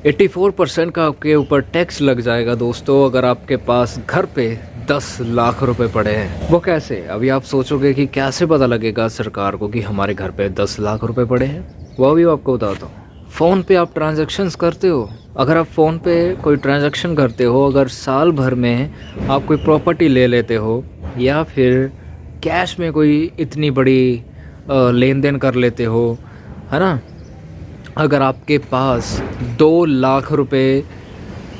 84% का आपके ऊपर टैक्स लग जाएगा दोस्तों अगर आपके पास घर पे 10 लाख रुपए पड़े हैं। वो कैसे? अभी आप सोचोगे कि कैसे पता लगेगा सरकार को कि हमारे घर पे 10 लाख रुपए पड़े हैं। वो भी आपको बताता हूँ। फ़ोन पे आप ट्रांजैक्शंस करते हो। अगर आप फ़ोन पे कोई ट्रांजैक्शन करते हो, अगर साल भर में आप कोई प्रॉपर्टी ले लेते हो या फिर कैश में कोई इतनी बड़ी लेन देन कर लेते हो, है ना, अगर आपके पास 2 लाख रुपए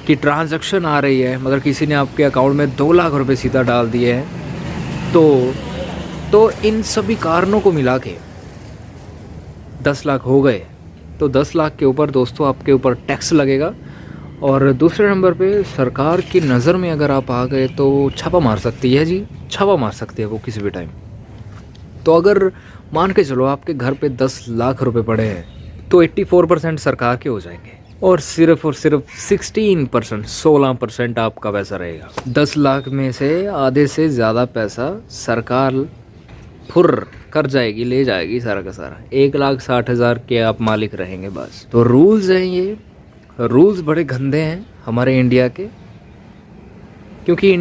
की ट्रांजैक्शन आ रही है, मगर किसी ने आपके अकाउंट में 2 लाख रुपए सीधा डाल दिए हैं, तो इन सभी कारणों को मिला के 10 लाख हो गए। तो 10 लाख के ऊपर दोस्तों आपके ऊपर टैक्स लगेगा। और दूसरे नंबर पे सरकार की नज़र में अगर आप आ गए तो छापा मार सकती है जी, छापा मार सकती है वो किसी भी टाइम। तो अगर मान के चलो आपके घर पे 10 लाख रुपए पड़े हैं तो 84% सरकार के हो जाएंगे और सिर्फ 16% आपका पैसा रहेगा। 10 लाख में से आधे से ज़्यादा पैसा सरकार फुर कर जाएगी, ले जाएगी सारा का सारा। 1,60,000 के आप मालिक रहेंगे बस। तो रूल्स हैं, ये रूल्स बड़े गंदे हैं हमारे इंडिया के, क्योंकि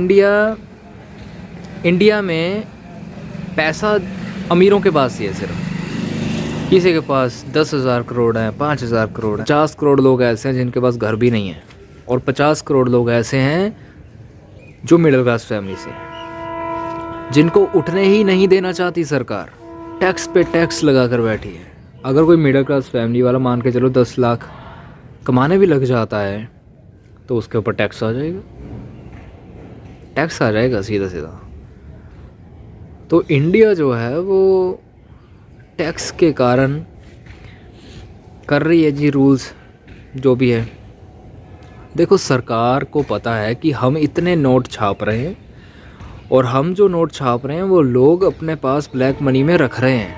इंडिया में पैसा अमीरों के पास ही है सिर्फ। किसी के पास 10,000 करोड़ हैं, 5,000 करोड़ हैं। 50 करोड़ लोग ऐसे हैं जिनके पास घर भी नहीं है, और 50 करोड़ लोग ऐसे हैं जो मिडिल क्लास फैमिली से हैं, जिनको उठने ही नहीं देना चाहती सरकार। टैक्स पे टैक्स लगा कर बैठी है। अगर कोई मिडिल क्लास फैमिली वाला मान के चलो 10 लाख कमाने भी लग जाता है तो उसके ऊपर टैक्स आ जाएगा, टैक्स आ जाएगा सीधा सीधा। तो इंडिया जो है वो टैक्स के कारण कर रही है जी रूल्स जो भी है। देखो सरकार को पता है कि हम इतने नोट छाप रहे हैं, और हम जो नोट छाप रहे हैं वो लोग अपने पास ब्लैक मनी में रख रहे हैं।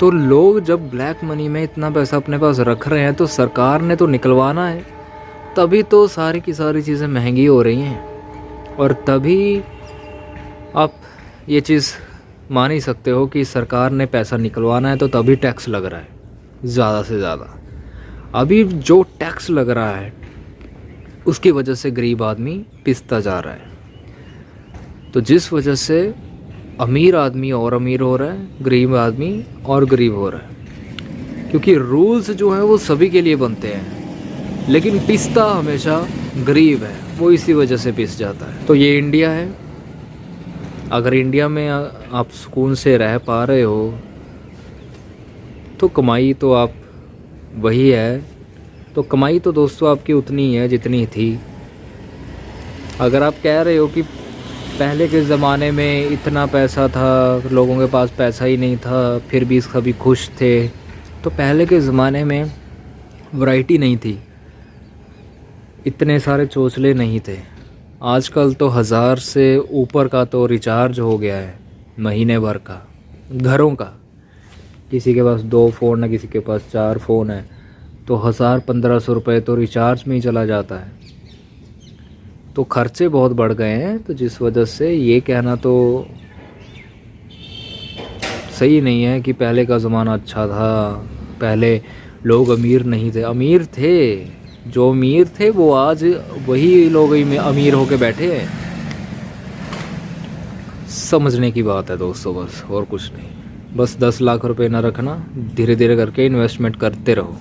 तो लोग जब ब्लैक मनी में इतना पैसा अपने पास रख रहे हैं तो सरकार ने तो निकलवाना है, तभी तो सारी की सारी चीज़ें महंगी हो रही हैं। और तभी आप ये चीज़ मान ही सकते हो कि सरकार ने पैसा निकलवाना है तो तभी टैक्स लग रहा है ज़्यादा से ज़्यादा। अभी जो टैक्स लग रहा है उसकी वजह से गरीब आदमी पिसता जा रहा है। तो जिस वजह से अमीर आदमी और अमीर हो रहा है, गरीब आदमी और गरीब हो रहा है, क्योंकि रूल्स जो हैं वो सभी के लिए बनते हैं, लेकिन पिसता हमेशा गरीब है, वो इसी वजह से पिस जाता है। तो ये इंडिया है। अगर इंडिया में आप सुकून से रह पा रहे हो तो कमाई तो आप वही है, तो कमाई तो दोस्तों आपकी उतनी ही है जितनी थी। अगर आप कह रहे हो कि पहले के ज़माने में इतना पैसा था, लोगों के पास पैसा ही नहीं था फिर भी सभी खुश थे, तो पहले के ज़माने में वैरायटी नहीं थी, इतने सारे चोचले नहीं थे। आजकल तो 1000 से ऊपर का तो रिचार्ज हो गया है महीने भर का, घरों का। किसी के पास 2 फ़ोन है, किसी के पास 4 फ़ोन है, तो 1000-1500 रुपये तो रिचार्ज में ही चला जाता है। तो खर्चे बहुत बढ़ गए हैं, तो जिस वजह से ये कहना तो सही नहीं है कि पहले का ज़माना अच्छा था, पहले लोग अमीर नहीं थे। अमीर थे, जो अमीर थे वो आज वही लोग अमीर होके बैठे हैं। समझने की बात है दोस्तों, बस और कुछ नहीं। बस 10 लाख रुपए ना रखना, धीरे धीरे करके इन्वेस्टमेंट करते रहो।